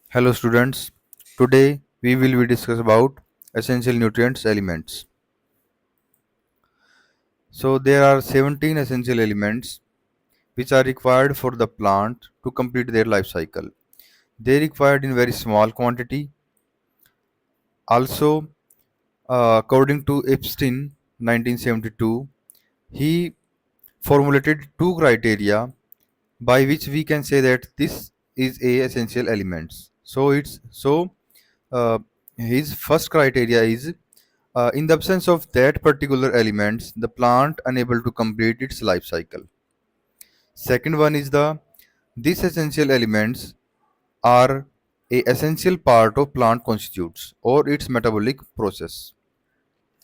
Hello students, today we will be discuss about essential nutrients elements. So there are 17 essential elements which are required for the plant to complete their life cycle. They required in very small quantity. Also, according to Epstein 1972, he formulated two criteria by which we can say that this is a essential elements. Uh, his first criteria is in the absence of that particular elements, the plant unable to complete its life cycle. Second one is the these essential elements are a essential part of plant constitutes or its metabolic process.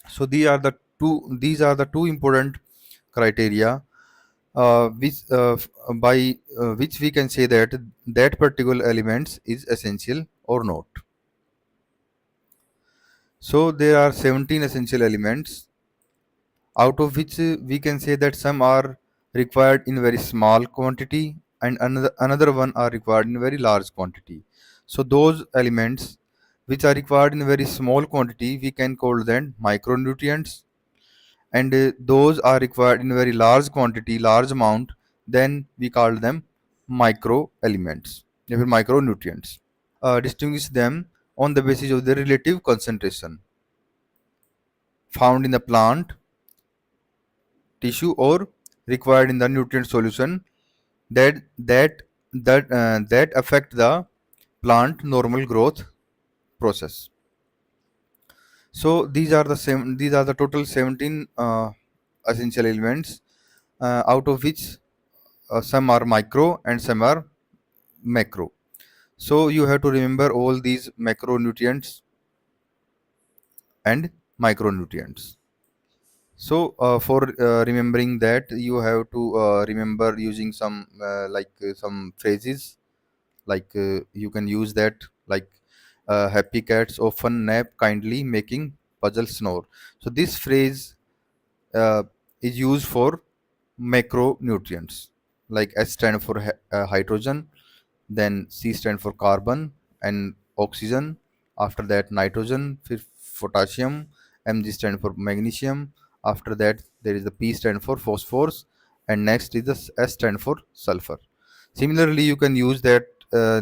So these are the two important criteria by which we can say that that particular elements is essential or not. So there are 17 essential elements, out of which we can say that some are required in very small quantity and another one are required in very large quantity. So those elements which are required in very small quantity we can call them micronutrients, and those are required in very large quantity, large amount, then we call them micro elements, micronutrients. Distinguish them on the basis of the relative concentration found in the plant tissue or required in the nutrient solution that that affect the plant normal growth process. So these are the total 17 essential elements, out of which some are micro and some are macro. So you have to remember all these macronutrients and micronutrients. So for remembering that, you have to remember using some phrases, you can use that, like happy cats often nap kindly making puzzle snore. So this phrase uh, is used for macronutrients, like S stand for hydrogen, then C stand for carbon and oxygen, after that nitrogen, potassium, Mg stand for magnesium, after that there is the P stand for phosphorus, and next is the S stand for sulfur. Similarly, you can use that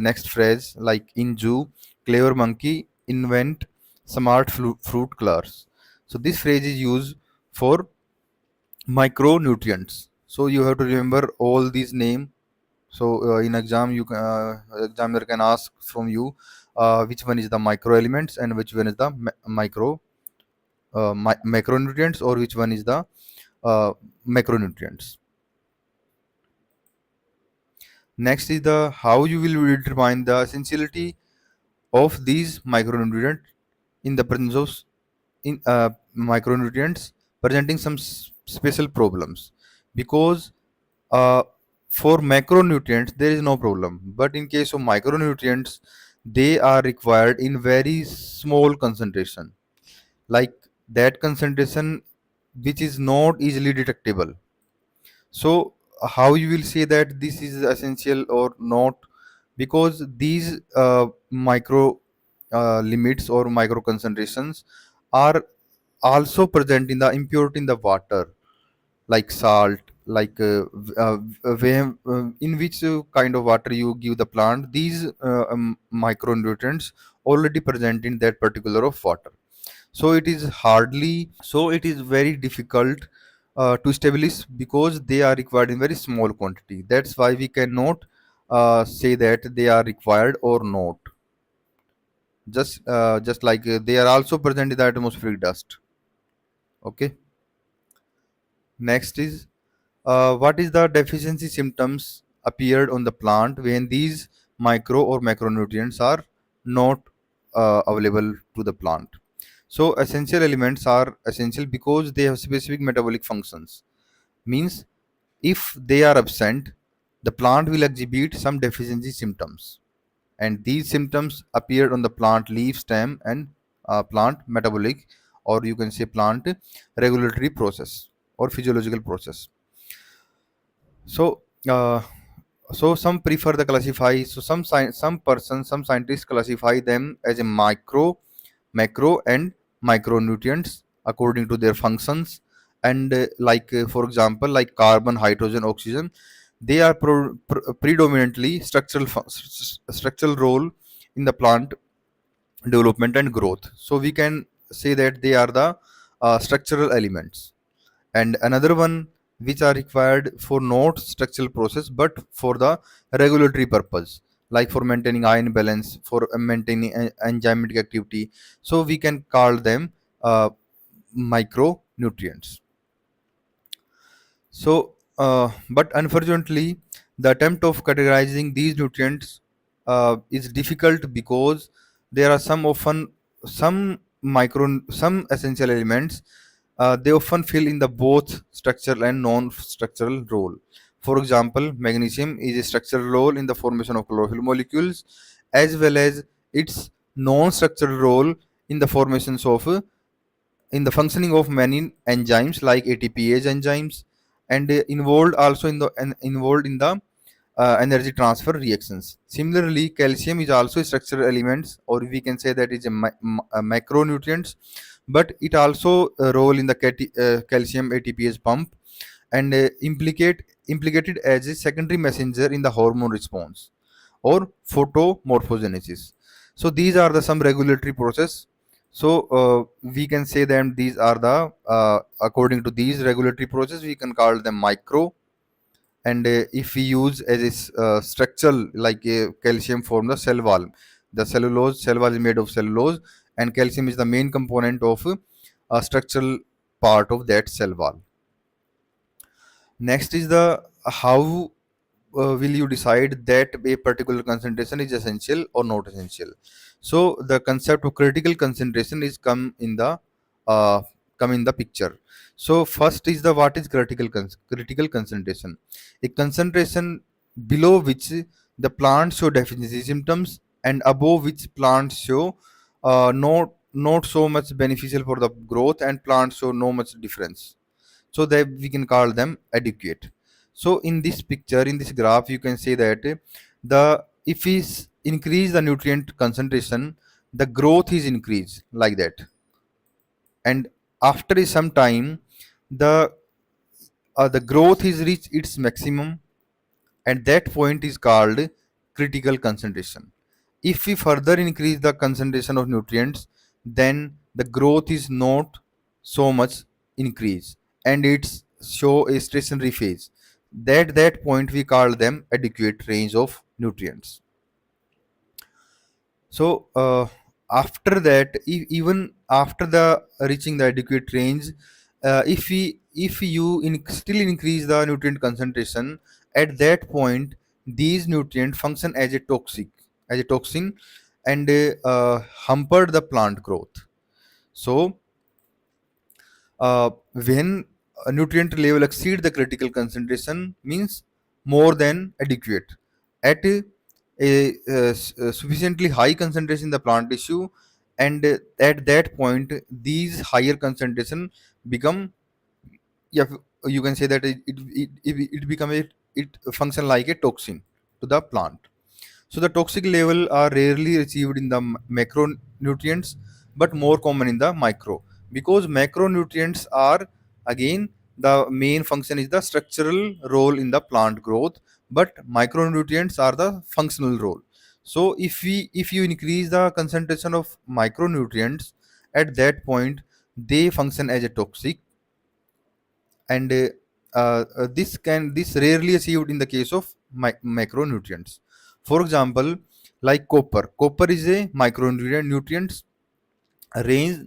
next phrase, like in zoo clever monkey invent smart fruit colors. So this phrase is used for micronutrients. So you have to remember all these names. So in exam you can examiner can ask from you which one is the micro elements and which one is the macronutrients, or which one is the macronutrients. Next is the how you will determine the essentiality of these micronutrients in the presence of micronutrients presenting some special problems, because uh, for macronutrients there is no problem, but in case of micronutrients they are required in very small concentration, like that concentration which is not easily detectable. So how you will say that this is essential or not? Because these micro limits or micro concentrations are also present in the impurity in the water, like salt, in which kind of water you give the plant, these micronutrients already present in that particular of water. So it is very difficult to establish, because they are required in very small quantity. That's why we cannot say that they are required or not. Just like they are also present in the atmospheric dust. Okay. Next is what is the deficiency symptoms appeared on the plant when these micro or macronutrients are not available to the plant. So essential elements are essential because they have specific metabolic functions. Means if they are absent, the plant will exhibit some deficiency symptoms, and these symptoms appear on the plant leaf, stem, and plant metabolic, or you can say plant regulatory process or physiological process. So So some prefer the classify. So some persons, some scientists classify them as a macro and micronutrients according to their functions. And for example, like carbon, hydrogen, oxygen, they are predominantly structural role in the plant development and growth. So we can say that they are the structural elements. And another one which are required for not structural process but for the regulatory purpose, like for maintaining ion balance, for maintaining enzymatic activity. So we can call them micronutrients. So, but unfortunately, the attempt of categorizing these nutrients is difficult because there are some essential elements. They often fill in the both structural and non-structural role. For example, magnesium is a structural role in the formation of chlorophyll molecules, as well as its non-structural role in the formations of in the functioning of many enzymes like ATPase enzymes, and involved also in the involved in the energy transfer reactions. Similarly, calcium is also a structural element, or we can say that is a macronutrient, but it also a role in the calcium ATPase pump, and implicated as a secondary messenger in the hormone response or photomorphogenesis. So these are the some regulatory process. So we can say that these are the according to these regulatory process we can call them micro. And if we use as a structural, like calcium form the cell wall, the cell wall is made of cellulose, and calcium is the main component of a structural part of that cell wall. Next is the how will you decide that a particular concentration is essential or not essential. So the concept of critical concentration is uh, come in the picture. So first is the what is critical concentration, a concentration below which the plants show deficiency symptoms and above which plants show not so much beneficial for the growth and plants show no much difference, so that we can call them adequate. So in this picture, in this graph, you can see that the if we increase the nutrient concentration, the growth is increased like that, and after some time the growth is reached its maximum, and that point is called critical concentration. If we further increase the concentration of nutrients, then the growth is not so much increase, and it's show a stationary phase. That point we call them adequate range of nutrients. So after that, even after the reaching the adequate range, if you still increase the nutrient concentration, at that point these nutrients function as a toxin, and hamper the plant growth. So when a nutrient level exceed the critical concentration means more than adequate at sufficiently high concentration in the plant tissue, and at that point these higher concentration become, yeah, you can say that it become it function like a toxin to the plant. So the toxic level are rarely achieved in the macronutrients, but more common in the micro, because macronutrients are again the main function is the structural role in the plant growth, but micronutrients are the functional role. So if you increase the concentration of micronutrients, at that point they function as a toxic, and this rarely achieved in the case of macronutrients. For example, like copper is a micronutrient nutrients. Range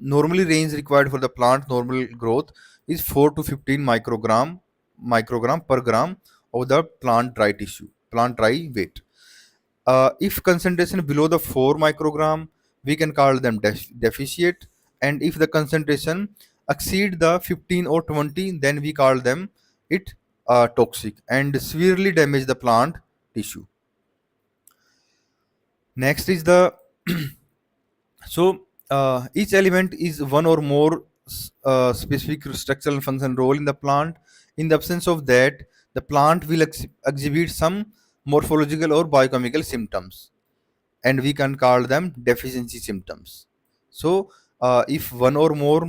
required for the plant normal growth is 4 to 15 microgram per gram of the plant dry weight. If concentration below the 4 microgram, we can call them deficient, and if the concentration exceed the 15 or 20, then we call them it toxic and severely damage the plant tissue. Next is the so each element is one or more specific structural function role in the plant. In the absence of that, the plant will exhibit some morphological or biochemical symptoms, and we can call them deficiency symptoms. So if one or more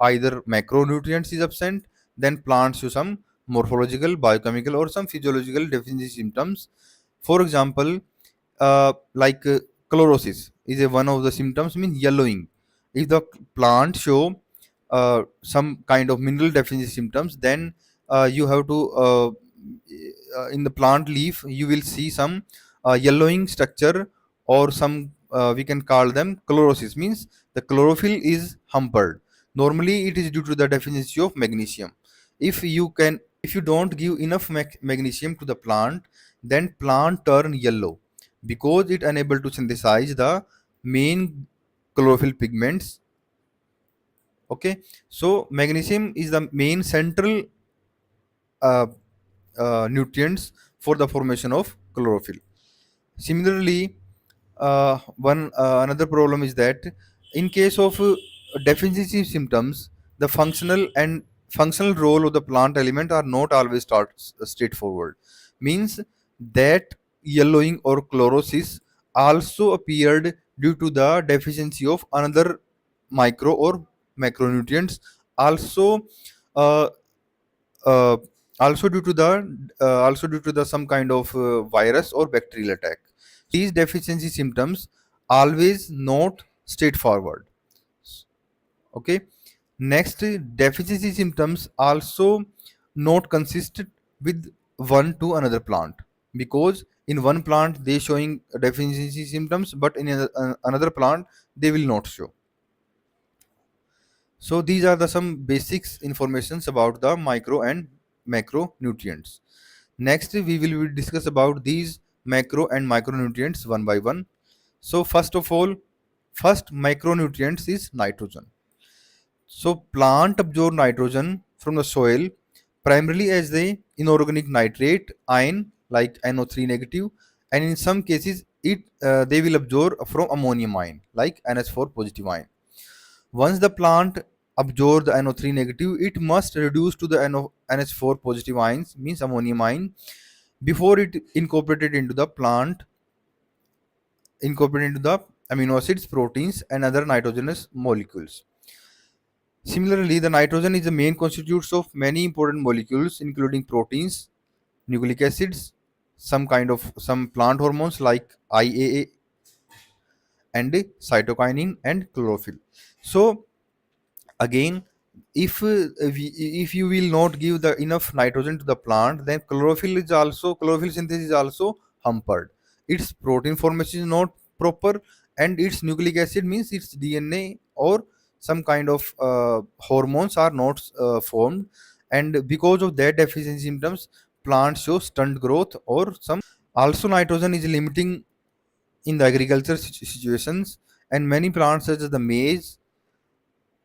either macronutrients is absent, then plants show some morphological, biochemical, or some physiological deficiency symptoms. For example, like chlorosis is a one of the symptoms, means yellowing. If the plant show some kind of mineral deficiency symptoms, then you have to in the plant leaf you will see some yellowing structure, or some we can call them chlorosis, means the chlorophyll is hampered. Normally it is due to the deficiency of magnesium. If you don't give enough magnesium to the plant, then plant turn yellow because it unable to synthesize the main chlorophyll pigments. Okay, so magnesium is the main central uh, nutrients for the formation of chlorophyll. Similarly, one another problem is that in case of deficiency symptoms, the functional role of the plant element are not always straightforward. Means that yellowing or chlorosis also appeared due to the deficiency of another micro or macronutrients. Also, uh, uh, also due to the some kind of virus or bacterial attack. These deficiency symptoms always not straightforward. Okay, next, deficiency symptoms also not consistent with one to another plant, because in one plant they showing deficiency symptoms, but in another plant they will not show. So these are the some basics informations about the micro and macronutrients. Next, we will discuss about these macro and micronutrients one by one. So first of all, first micronutrients is nitrogen. So plant absorb nitrogen from the soil primarily as the inorganic nitrate ion like NO3 negative, and in some cases they will absorb from ammonium ion like NH4 positive ion. Once the plant absorbs the NO3 negative, it must reduce to the NH4 positive ions, means ammonium ion, before it incorporated into the amino acids, proteins, and other nitrogenous molecules. Similarly, the nitrogen is the main constituents of many important molecules, including proteins, nucleic acids, some plant hormones like IAA, and cytokinin and chlorophyll. So again, if you will not give the enough nitrogen to the plant, then chlorophyll synthesis is also hampered. Its protein formation is not proper, and its nucleic acid, means its DNA or some kind of hormones are not formed, and because of that deficiency symptoms, plants show stunt growth or some. Also, nitrogen is limiting in the agriculture situations, and many plants such as the maize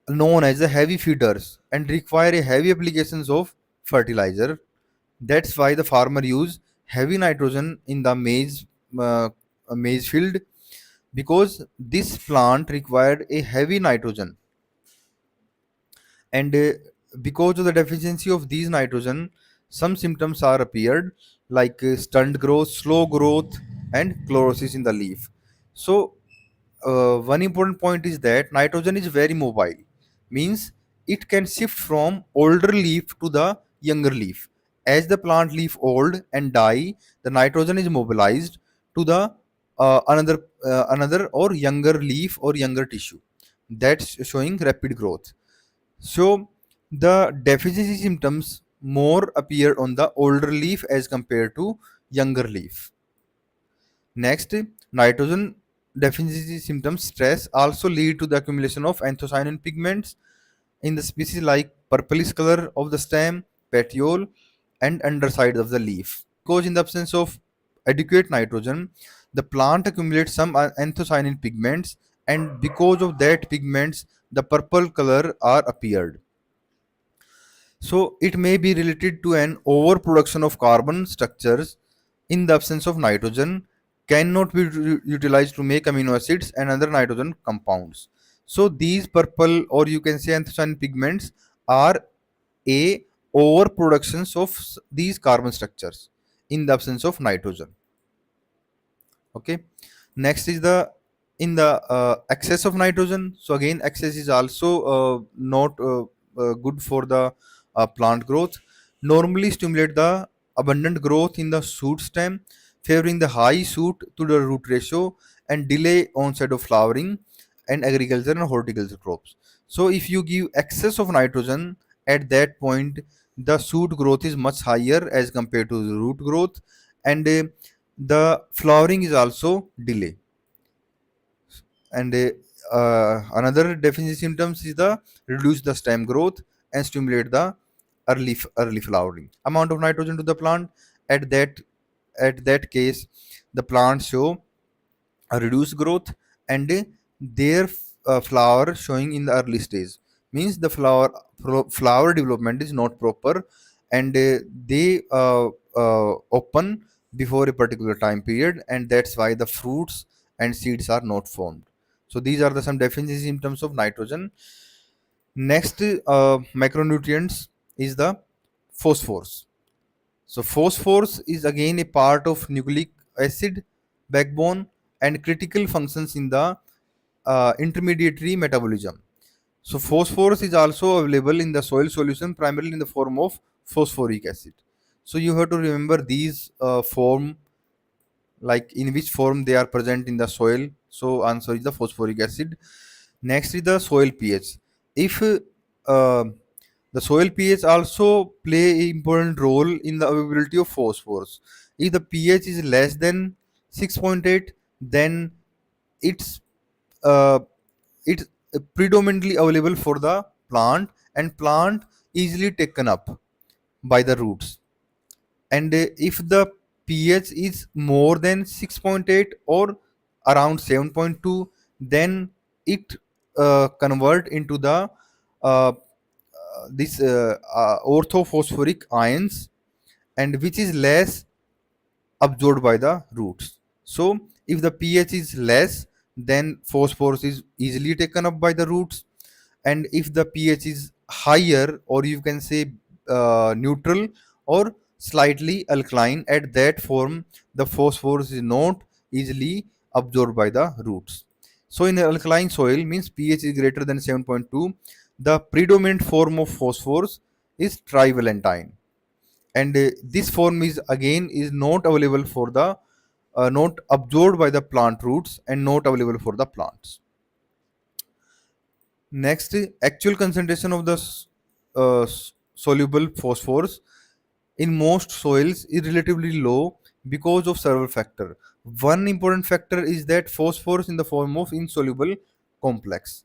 known as the heavy feeders and require a heavy applications of fertilizer. That's why the farmer use heavy nitrogen in the maize field, because this plant required a heavy nitrogen, and because of the deficiency of these nitrogen, some symptoms are appeared like stunt growth, slow growth, and chlorosis in the leaf. So one important point is that nitrogen is very mobile, means it can shift from older leaf to the younger leaf. As the plant leaf old and die, the nitrogen is mobilized to the another or younger leaf or younger tissue, that's showing rapid growth. So the deficiency symptoms more appear on the older leaf as compared to younger leaf. Next, nitrogen deficiency symptoms stress also lead to the accumulation of anthocyanin pigments in the species like purplish color of the stem, petiole, and underside of the leaf. Because in the absence of adequate nitrogen, the plant accumulates some anthocyanin pigments, and because of that pigments, the purple color are appeared. So it may be related to an overproduction of carbon structures in the absence of nitrogen, cannot be utilized to make amino acids and other nitrogen compounds. So these purple, or you can say anthocyanin pigments, are a overproductions of these carbon structures. in the absence of nitrogen. Okay, next is the in the excess of nitrogen. So again, excess is also not good for the plant growth. Normally stimulate the abundant growth in the shoot stem, favoring the high shoot to the root ratio and delay onset of flowering and agriculture and horticulture crops. So if you give excess of nitrogen at that point, the shoot growth is much higher as compared to the root growth, and the flowering is also delay. And another deficiency symptoms is the reduce the stem growth and stimulate the early flowering. Amount of nitrogen to the plant at that case, the plant show a reduced growth, and their flower showing in the early stage, means the flower development is not proper, and they open before a particular time period, and that's why the fruits and seeds are not formed. So these are the some deficiency symptoms of nitrogen. Next macronutrients is the phosphorus. So phosphorus is again a part of nucleic acid backbone and critical functions in the intermediary metabolism. So phosphorus is also available in the soil solution primarily in the form of phosphoric acid. So you have to remember these form, like in which form they are present in the soil. So answer is the phosphoric acid. Next is the soil pH. If the soil pH also play an important role in the availability of phosphorus. If the pH is less than 6.8, then it's uh, it's predominantly available for the plant, and plant easily taken up by the roots. And if the pH is more than 6.8 or around 7.2, then it convert into the this orthophosphoric ions, and which is less absorbed by the roots. So if the pH is less, then phosphorus is easily taken up by the roots, and if the pH is higher, or you can say neutral or slightly alkaline, at that form the phosphorus is not easily absorbed by the roots. So in alkaline soil, means pH is greater than 7.2, the predominant form of phosphorus is trivalentine, and this form is again is not available for the not absorbed by the plant roots and not available for the plants. Next, actual concentration of the soluble phosphorus in most soils is relatively low because of several factors. One important factor is that phosphorus in the form of insoluble complex.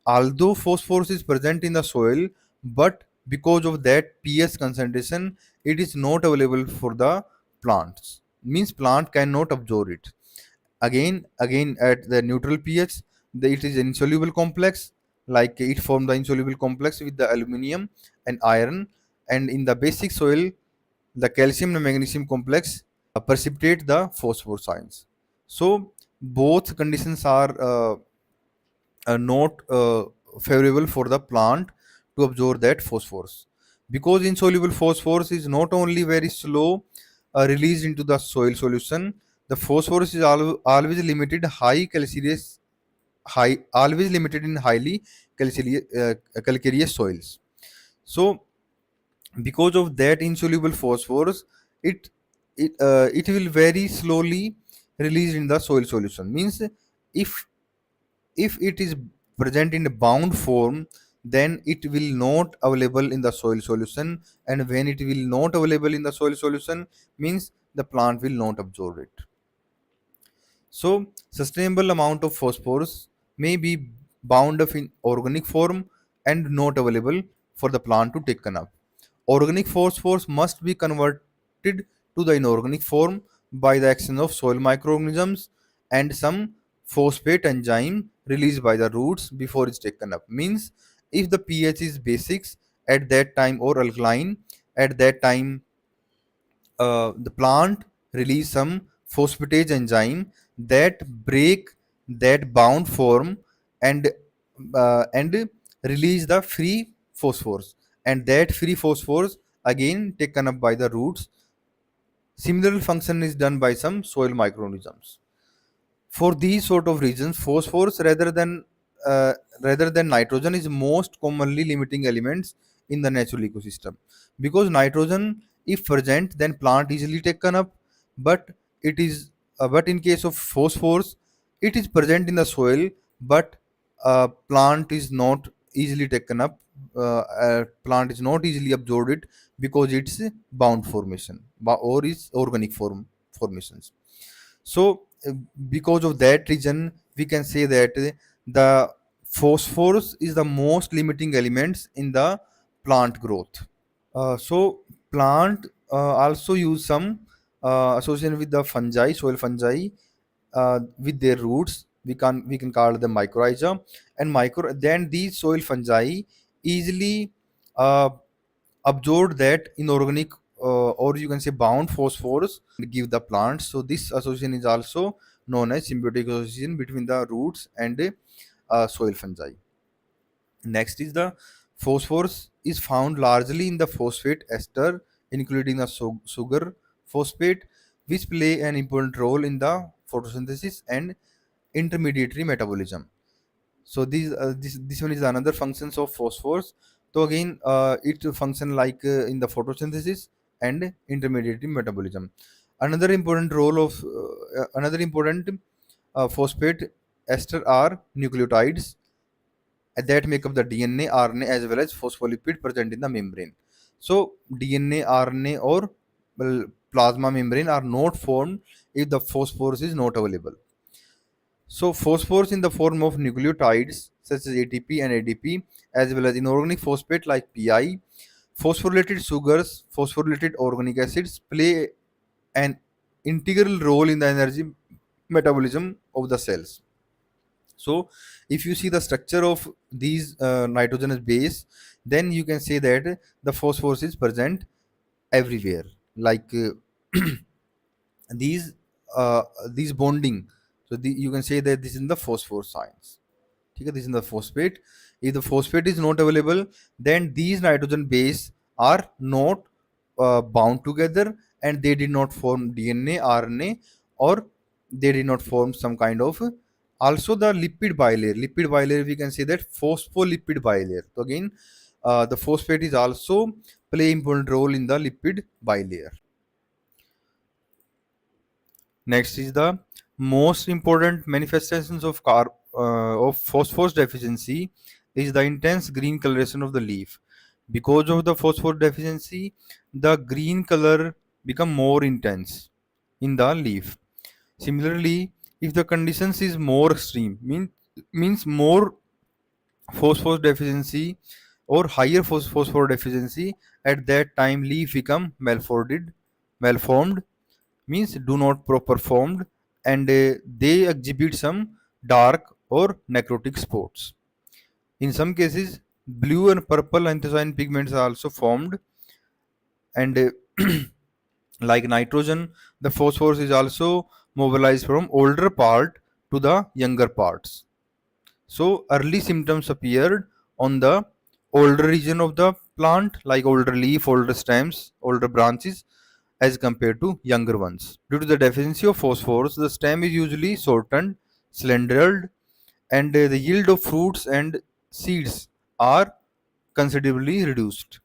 Although phosphorus is present in the soil, but because of that pH concentration, it is not available for the plants. Means plant cannot absorb it. Again at the neutral pH, it is insoluble complex, like it form the insoluble complex with the aluminium and iron, and in the basic soil the calcium and magnesium complex precipitate the phosphorus ions. So both conditions are not favorable for the plant to absorb that phosphorus, because insoluble phosphorus is not only very slow released into the soil solution. The phosphorus is always limited high calcareous high always limited in highly calcareous soils. So because of that insoluble phosphorus, it it will very slowly release in the soil solution. Means if it is present in a bound form, then it will not available in the soil solution, and when it will not available in the soil solution, means the plant will not absorb it. So sustainable amount of phosphorus may be bound up in organic form and not available for the plant to take up. Organic phosphorus must be converted to the inorganic form by the action of soil microorganisms and some phosphate enzyme released by the roots before it's taken up. Means if the pH is basics at that time or alkaline at that time, the plant release some phosphatase enzyme that break that bound form, and release the free phosphorus, and that free phosphorus again taken up by the roots Similar function is done by some soil microorganisms. For these sort of reasons, phosphorus uh, rather than nitrogen is most commonly limiting elements in the natural ecosystem, because nitrogen, if present, then plant easily taken up, but it is but in case of phosphorus, it is present in the soil, but plant is not easily taken up. Plant is not easily absorbed it, because it's bound formation or is organic formations. So, because of that reason, we can say that the phosphorus is the most limiting elements in the plant growth. So, plant also use some association with the fungi, soil fungi, with their roots. We can call them mycorrhiza, and micro. Then these soil fungi easily uh, absorb that inorganic, or you can say bound phosphorus, and give the plants. So this association is also known as symbiotic association between the roots and soil fungi. Next is the phosphorus is found largely in the phosphate ester, including the sugar phosphate, which play an important role in the photosynthesis and intermediary metabolism. So this one is another functions of phosphorus. So again, it function like in the photosynthesis and intermediate metabolism. Another important phosphate ester are nucleotides that make up the DNA, RNA, as well as phospholipid present in the membrane. So DNA, RNA, or well, plasma membrane are not formed if the phosphorus is not available. So phosphorus in the form of nucleotides such as ATP and ADP, as well as inorganic phosphate like PI, phosphorylated sugars, phosphorylated organic acids play an integral role in the energy metabolism of the cells. So if you see the structure of these nitrogenous base, then you can say that the phosphorus is present everywhere. Like these uh, these bonding. So you can say that this is in the phosphorus science. Okay, this is the phosphate. If the phosphate is not available, then these nitrogen base are not bound together, and they did not form DNA, RNA, or they did not form some kind of also the lipid bilayer. Lipid bilayer, we can say that phospholipid bilayer. So again, the phosphate is also play important role in the lipid bilayer. Next is the most important manifestations of of phosphorus deficiency is the intense green coloration of the leaf. Because of the phosphorus deficiency, the green color become more intense in the leaf. Similarly, if the conditions is more extreme, means more phosphorus deficiency or higher phosphorus deficiency, at that time leaf become malformed, means do not proper formed, and they exhibit some dark or necrotic spots. In some cases, blue and purple anthocyanin pigments are also formed, and like nitrogen, the phosphorus is also mobilized from older part to the younger parts. So early symptoms appeared on the older region of the plant, like older leaf, older stems, older branches, as compared to younger ones. Due to the deficiency of phosphorus, the stem is usually shortened, slendered, and the yield of fruits and seeds are considerably reduced.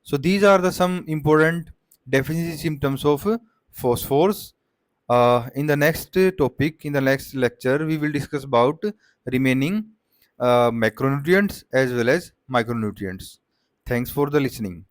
So these are the some important deficiency symptoms of phosphorus. In the next topic, in the next lecture, we will discuss about remaining macronutrients as well as micronutrients. Thanks for the listening.